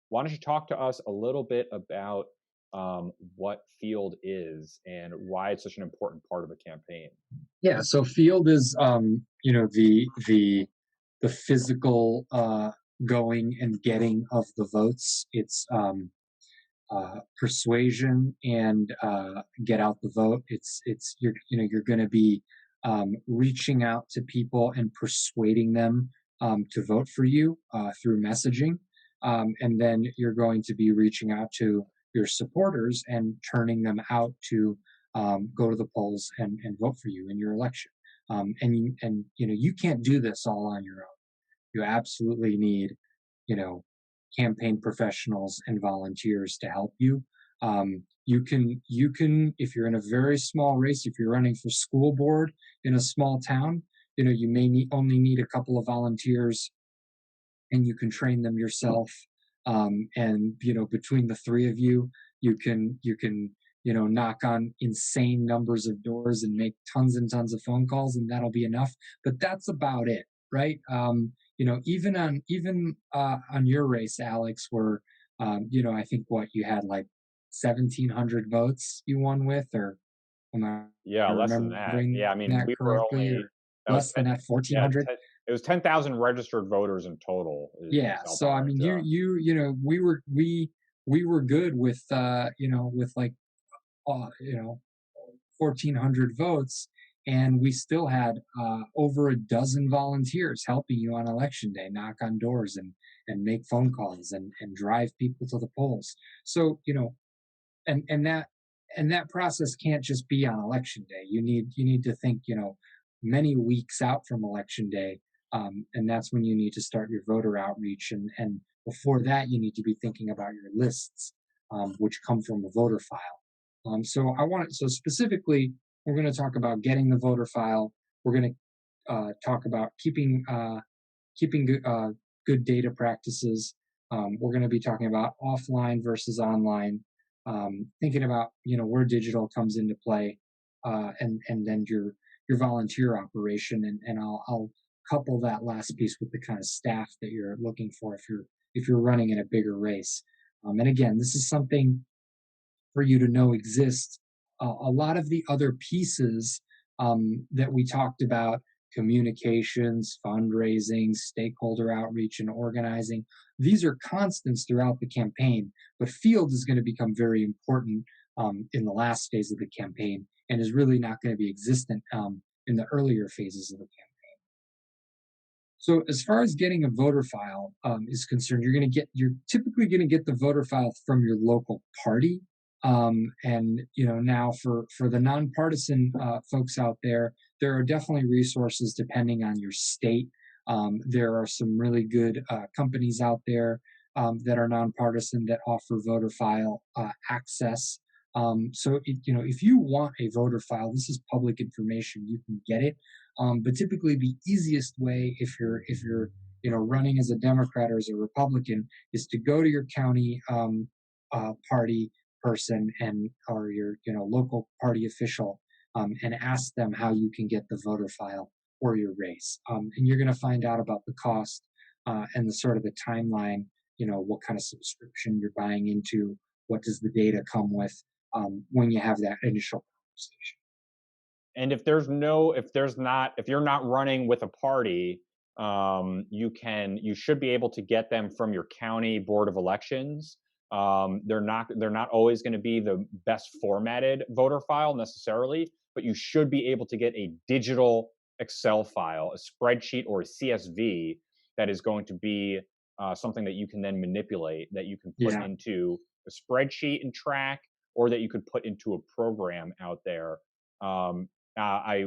why don't you talk to us a little bit about what Field is and why it's such an important part of a campaign? Yeah, so field is the physical going and getting of the votes. It's persuasion and get out the vote. It's you're going to be reaching out to people and persuading them to vote for you through messaging, and then you're going to be reaching out to your supporters and turning them out to go to the polls and vote for you in your election. And you can't do this all on your own. You absolutely need you know campaign professionals and volunteers to help you. You can if you're in a very small race, if you're running for school board in a small town, you may only need a couple of volunteers, and you can train them yourself. And between the three of you, you can knock on insane numbers of doors and make tons and tons of phone calls, and that'll be enough. But that's about it, right? Even on your race, Alex, where I think what you had like 1,700 votes you won with, or am I Yeah, less than that. remembering Yeah, I mean, that we were correctly, or only that was less than 10, that, yeah, 1,400? 10, it was 10,000 registered voters in total in Yeah, South so I mean, Orange. we were good with with like 1,400 votes, and we still had over a dozen volunteers helping you on election day, knock on doors and make phone calls and drive people to the polls. So and that process can't just be on election day. You need to think many weeks out from election day, and that's when you need to start your voter outreach. And before that, you need to be thinking about your lists, which come from a voter file. So specifically, we're going to talk about getting the voter file. We're going to talk about keeping good data practices. We're going to be talking about offline versus online, thinking about where digital comes into play, and then your volunteer operation, and I'll couple that last piece with the kind of staff that you're looking for if you're running in a bigger race. And again, this is something for you to know exists. A lot of the other pieces that we talked about, communications, fundraising, stakeholder outreach, and organizing, these are constants throughout the campaign, but field is going to become very important in the last phase of the campaign, and is really not going to be existent in the earlier phases of the campaign. So as far as getting a voter file is concerned, you're typically going to get the voter file from your local party. And now for the nonpartisan folks out there are definitely resources depending on your state. There are some really good companies out there that are nonpartisan that offer voter file access. If you want a voter file, this is public information. You can get it, but typically the easiest way, if you're running as a Democrat or as a Republican, is to go to your county party person and or your local party official, and ask them how you can get the voter file for your race. And you're going to find out about the cost, and the sort of the timeline. What kind of subscription you're buying into. What does the data come with when you have that initial conversation? And if you're not running with a party, you should be able to get them from your county board of elections. They're not always going to be the best formatted voter file necessarily, but you should be able to get a digital Excel file, a spreadsheet, or a CSV that is going to be something that you can then manipulate, that you can put Yeah, into a spreadsheet and track, or that you could put into a program out there. I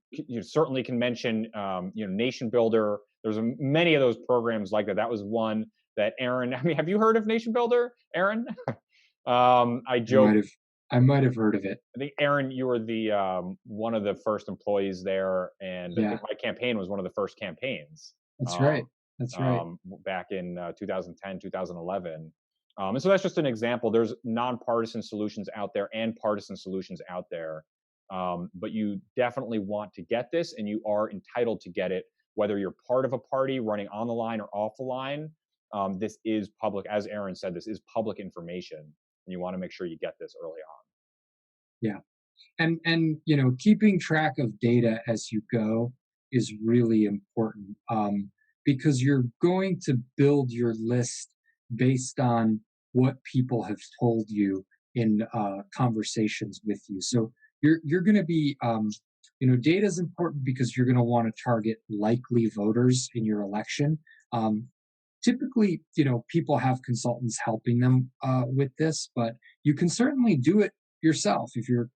you certainly can mention Nation Builder. There's many of those programs like that. That was one that Aaron. I mean, have you heard of Nation Builder, Aaron? I I might joke. have I might have heard of it. I think Aaron, you were the one of the first employees there, and I think Yeah, my campaign was one of the first campaigns that's right. um, That's right. back in 2010, 2011. And so that's just an example. There's nonpartisan solutions out there and partisan solutions out there. But you definitely want to get this, and you are entitled to get it, whether you're part of a party running on the line or off the line. this is public, as Aaron said, this is public information, and you want to make sure you get this early on. Yeah. And keeping track of data as you go is really important, because you're going to build your list based on what people have told you in conversations with you. So you're going to be data is important because you're going to want to target likely voters in your election. um, Typically, people have consultants helping them with this, but you can certainly do it yourself if you're,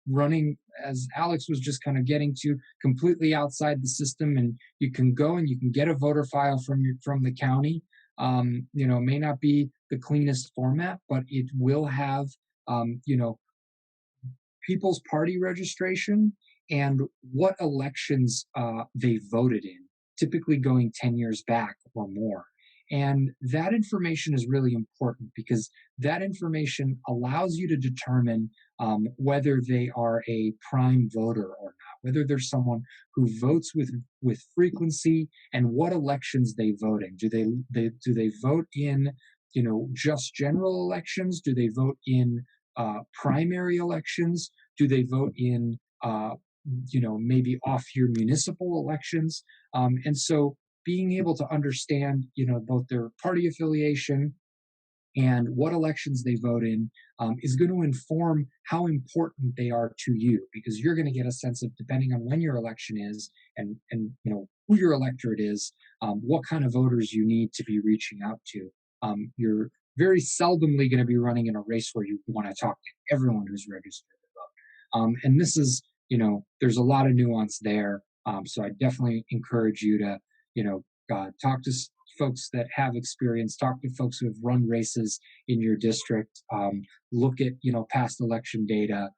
running, as Alex was just kind of getting to, completely outside the system, and you can go and you can get a voter file from the county. It may not be the cleanest format, but it will have, people's party registration and what elections they voted in, typically going 10 years back or more. And that information is really important because that information allows you to determine whether they are a prime voter or not, whether there's someone who votes with frequency, and what elections they vote in. Do they vote in just general elections? Do they vote in primary elections? Do they vote in maybe off-year municipal elections? And so being able to understand both their party affiliation and what elections they vote in is going to inform how important they are to you, because you're going to get a sense of, depending on when your election is and who your electorate is, what kind of voters you need to be reaching out to. You're very seldomly going to be running in a race where you want to talk to everyone who's registered to vote. And this is, there's a lot of nuance there. So I definitely encourage you to, talk to folks that have experience, talk to folks who have run races in your district, look at, past election data,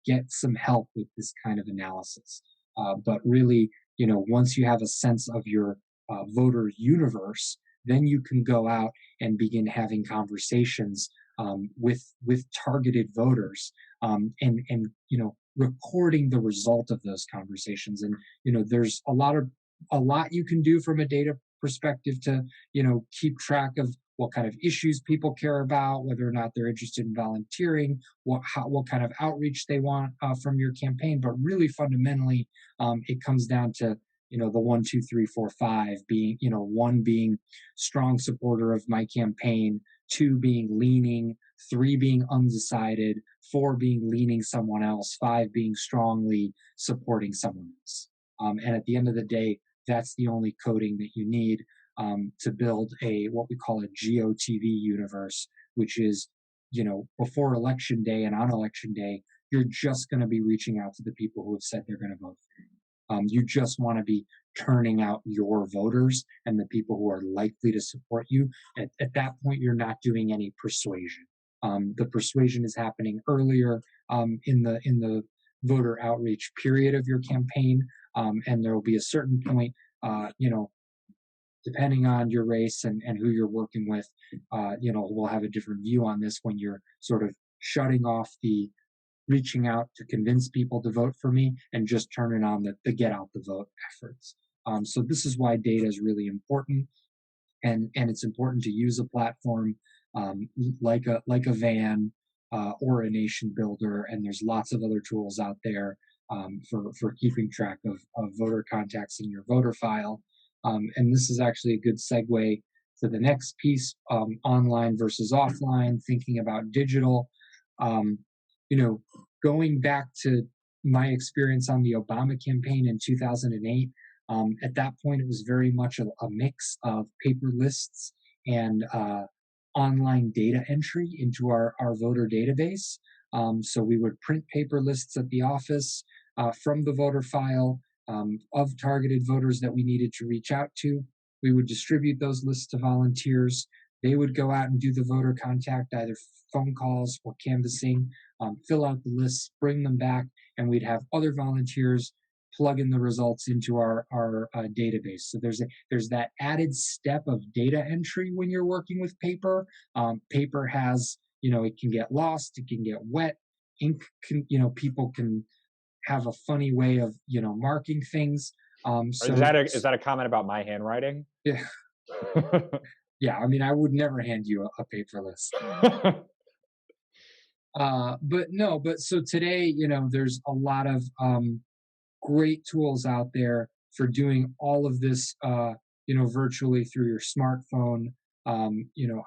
get some help with this kind of analysis. But really, once you have a sense of your voter universe, then you can go out and begin having conversations with targeted voters, and recording the result of those conversations. And there's a lot you can do from a data perspective to keep track of what kind of issues people care about, whether or not they're interested in volunteering, what kind of outreach they want from your campaign. But really, fundamentally, it comes down to the 1, 2, 3, 4, 5 being, one being strong supporter of my campaign, 2 being leaning, 3 being undecided, 4 being leaning someone else, 5 being strongly supporting someone else. And at the end of the day, that's the only coding that you need to build what we call a GOTV universe, which is, before election day and on election day, you're just going to be reaching out to the people who have said they're going to vote for you. You just want to be turning out your voters and the people who are likely to support you. At that point, you're not doing any persuasion. The persuasion is happening earlier in the voter outreach period of your campaign. And there will be a certain point, depending on your race and who you're working with, we'll have a different view on this when you're sort of shutting off the reaching out to convince people to vote for me and just turning on the get out the vote efforts. So this is why data is really important, and it's important to use a platform like a Van or a Nation Builder, and there's lots of other tools out there for keeping track of voter contacts in your voter file. And this is actually a good segue to the next piece, online versus offline, thinking about digital. Going back to my experience on the Obama campaign in 2008, at that point, it was very much a mix of paper lists and online data entry into our voter database. So we would print paper lists at the office from the voter file of targeted voters that we needed to reach out to. We would distribute those lists to volunteers. They would go out and do the voter contact, either phone calls or canvassing, fill out the lists, bring them back, and we'd have other volunteers plug in the results into our database. So there's that added step of data entry when you're working with paper. Paper has, it can get lost, it can get wet. Ink can, people can have a funny way of, marking things. So is that a comment about my handwriting? Yeah. Yeah, I mean, I would never hand you a paper list. But no, but so today, there's a lot of great tools out there for doing all of this, virtually through your smartphone.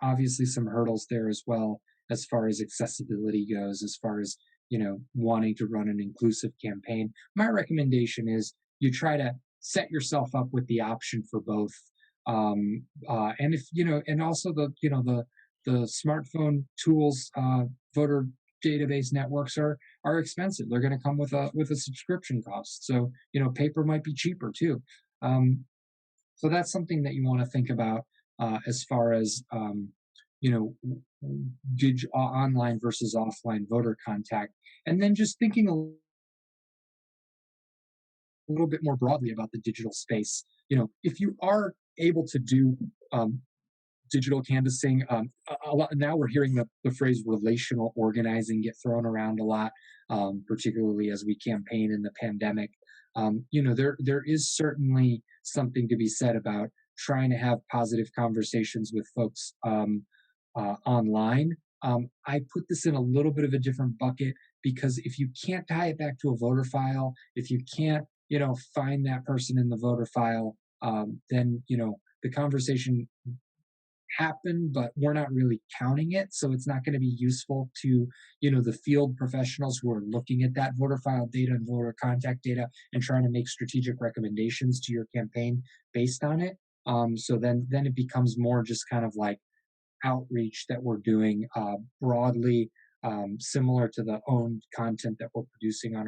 Obviously some hurdles there as well, as far as accessibility goes, as far as, wanting to run an inclusive campaign. My recommendation is you try to set yourself up with the option for both. And if, and also the smartphone tools, voter database networks are expensive. They're going to come with a subscription cost. So paper might be cheaper too. Um, so that's something that you want to think about, as far as you know online versus offline voter contact, and then just thinking little bit more broadly about the digital space. If you are able to do digital canvassing. A lot now we're hearing the phrase relational organizing get thrown around a lot, particularly as we campaign in the pandemic. There is certainly something to be said about trying to have positive conversations with folks, online. I put this in a little bit of a different bucket because if you can't tie it back to a voter file, if you can't, find that person in the voter file, then the conversation happen, but we're not really counting it. So it's not going to be useful to, the field professionals who are looking at that voter file data and voter contact data and trying to make strategic recommendations to your campaign based on it. So then it becomes more just kind of like outreach that we're doing, broadly, similar to the owned content that we're producing on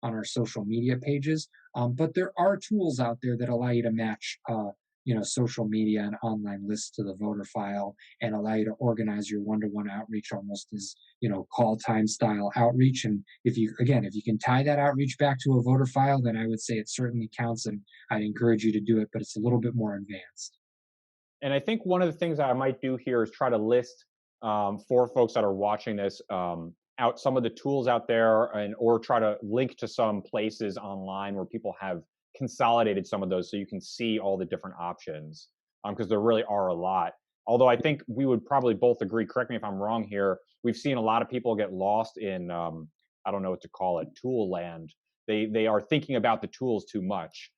our social media pages. But there are tools out there that allow you to match, social media and online lists to the voter file, and allow you to organize your one-to-one outreach almost as call time style outreach. And if you can tie that outreach back to a voter file, then I would say it certainly counts, and I'd encourage you to do it. But it's a little bit more advanced. And I think one of the things that I might do here is try to list, for folks that are watching this, out some of the tools out there, and or try to link to some places online where people have consolidated some of those so you can see all the different options, because there really are a lot. Although I think we would probably both agree, correct me if I'm wrong here, we've seen a lot of people get lost in, I don't know what to call it, tool land. They are thinking about the tools too much.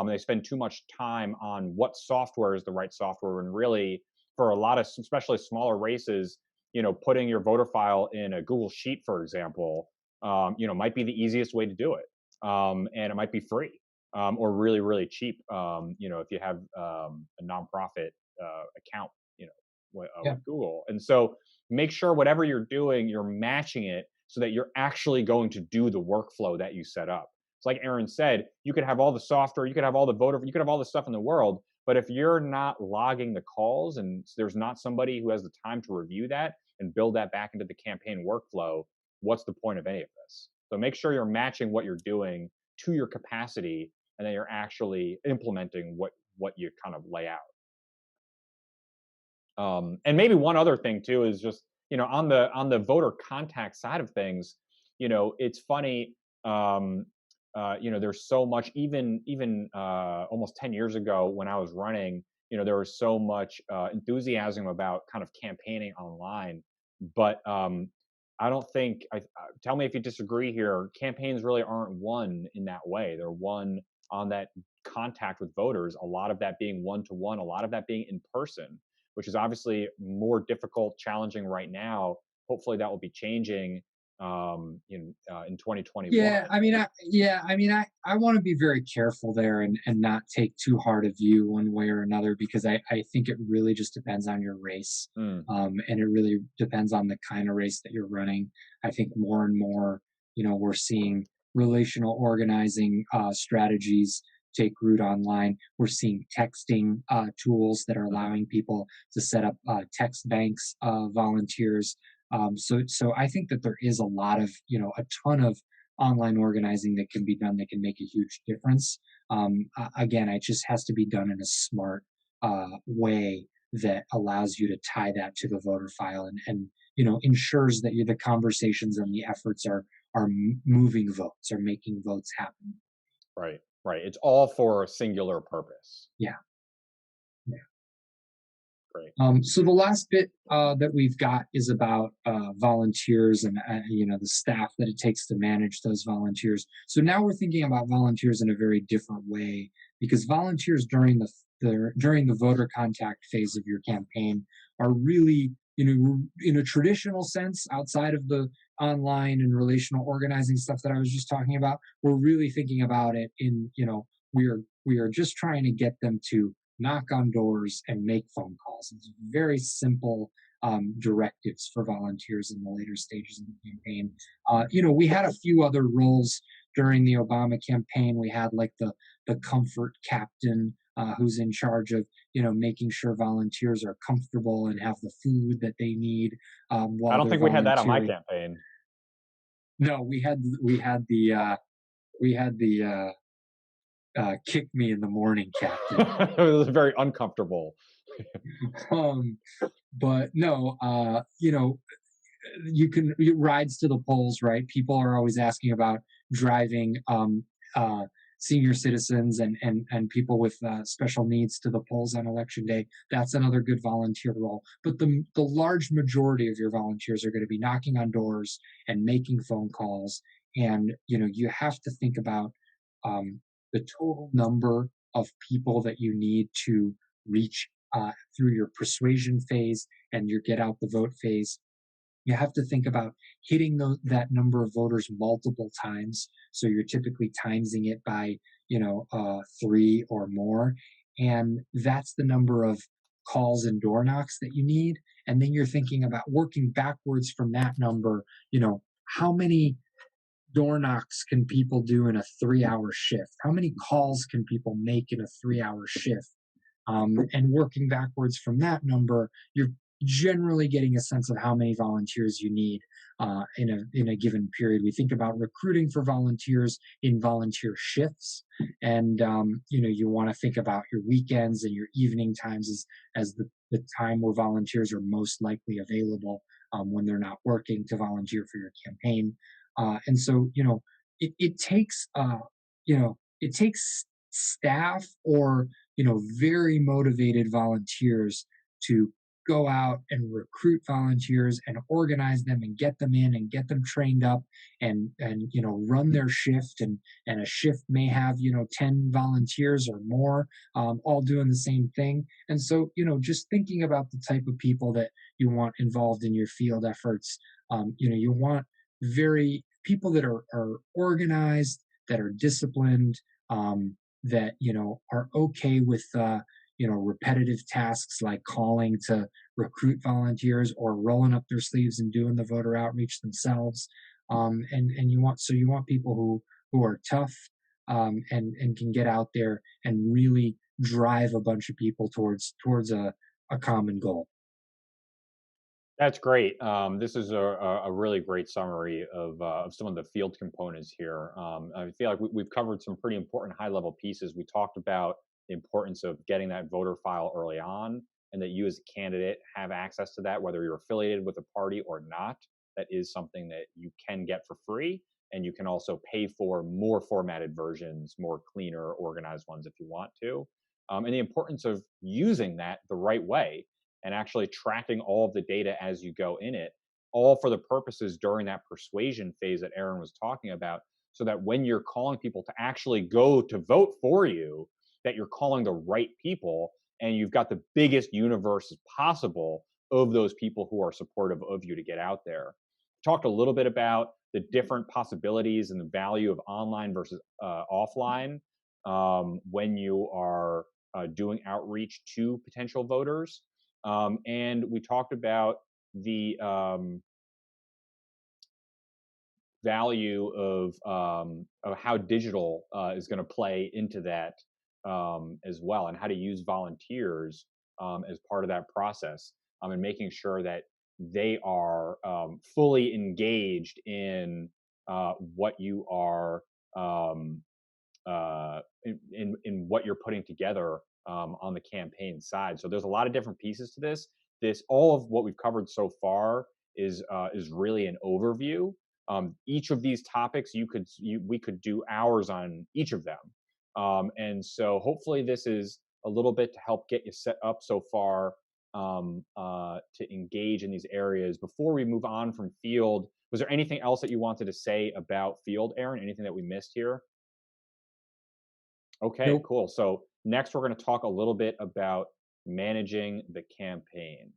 They spend too much time on what software is the right software, and really, for a lot of, especially smaller races, putting your voter file in a Google Sheet, for example, might be the easiest way to do it, and it might be free, or really, really cheap. If you have, a nonprofit account, Yeah. with Google, and so make sure whatever you're doing, you're matching it so that you're actually going to do the workflow that you set up. It's like Aaron said, you could have all the software, you could have all the voter, you could have all the stuff in the world, but if you're not logging the calls and there's not somebody who has the time to review that and build that back into the campaign workflow, what's the point of any of this? So make sure you're matching what you're doing to your capacity, and then you're actually implementing what you kind of lay out. And maybe one other thing too is just, on the voter contact side of things, it's funny. There's so much, even almost 10 years ago when I was running, there was so much enthusiasm about kind of campaigning online, but I don't think tell me if you disagree here. Campaigns really aren't won in that way. They're won on that contact with voters, a lot of that being one to one, a lot of that being in person, which is obviously more difficult, challenging right now. Hopefully, that will be changing, in 2021. I want to be very careful there, and not take too hard a view one way or another, because I think it really just depends on your race, Mm, and it really depends on the kind of race that you're running. I think more and more, we're seeing relational organizing, strategies take root online. We're seeing texting, tools that are mhm. allowing people to set up, text banks, volunteers. So I think that there is a lot of, a ton of online organizing that can be done that can make a huge difference. Again, it just has to be done in a smart, way that allows you to tie that to the voter file, and ensures that the conversations and the efforts are moving votes, or making votes happen. Right, right. It's all for a singular purpose. Yeah. Yeah. So the last bit that we've got is about volunteers and the staff that it takes to manage those volunteers. So now we're thinking about volunteers in a very different way, because volunteers during during the voter contact phase of your campaign are really, in a traditional sense, outside of the online and relational organizing stuff that I was just talking about. We're really thinking about it in, we are just trying to get them to knock on doors and make phone calls. It's very simple directives for volunteers in the later stages of the campaign. We had a few other roles during the Obama campaign. We had like the comfort captain, who's in charge of making sure volunteers are comfortable and have the food that they need I while don't they're think we had that on my volunteering. campaign. No, we had the kick me in the morning captain. It was very uncomfortable. um, but no, rides to the polls, right? People are always asking about driving senior citizens and people with special needs to the polls on election day. That's another good volunteer role. But the large majority of your volunteers are going to be knocking on doors and making phone calls. And you have to think about the total number of people that you need to reach through your persuasion phase and your get out the vote phase. You have to think about hitting that number of voters multiple times. So you're typically timesing it by, 3 or more. And that's the number of calls and door knocks that you need. And then you're thinking about working backwards from that number, how many door knocks can people do in a 3-hour shift? How many calls can people make in a 3-hour shift? And working backwards from that number, you're generally getting a sense of how many volunteers you need in a given period. We think about recruiting for volunteers in volunteer shifts, and you want to think about your weekends and your evening times as the time where volunteers are most likely available when they're not working to volunteer for your campaign. And so it takes it takes staff or very motivated volunteers to go out and recruit volunteers and organize them and get them in and get them trained up and run their shift, and a shift may have 10 volunteers or more all doing the same thing. And so just thinking about the type of people that you want involved in your field efforts. You want very people that are organized, that are disciplined, that are okay with repetitive tasks like calling to recruit volunteers or rolling up their sleeves and doing the voter outreach themselves. And you want people who are tough, and can get out there and really drive a bunch of people towards a common goal. That's great. This is a really great summary of some of the field components here. I feel like we've covered some pretty important high level pieces. We talked about the importance of getting that voter file early on, and that you as a candidate have access to that, whether you're affiliated with a party or not. That is something that you can get for free, and you can also pay for more formatted versions, more cleaner, organized ones if you want to. And the importance of using that the right way and actually tracking all of the data as you go in it, all for the purposes during that persuasion phase that Aaron was talking about, so that when you're calling people to actually go to vote for you, that you're calling the right people and you've got the biggest universe as possible of those people who are supportive of you to get out there. Talked a little bit about the different possibilities and the value of online versus offline when you are doing outreach to potential voters. And we talked about the value of how digital is going to play into that as well, and how to use volunteers as part of that process, and making sure that they are fully engaged in what you are in what you're putting together on the campaign side. So there's a lot of different pieces to this. All of what we've covered so far is really an overview. Each of these topics we could do hours on each of them, and so hopefully this is a little bit to help get you set up so far to engage in these areas. Before we move on from field, was there anything else that you wanted to say about field, Aaron? Anything that we missed here? Okay, Nope. cool. So next we're going to talk a little bit about managing the campaign.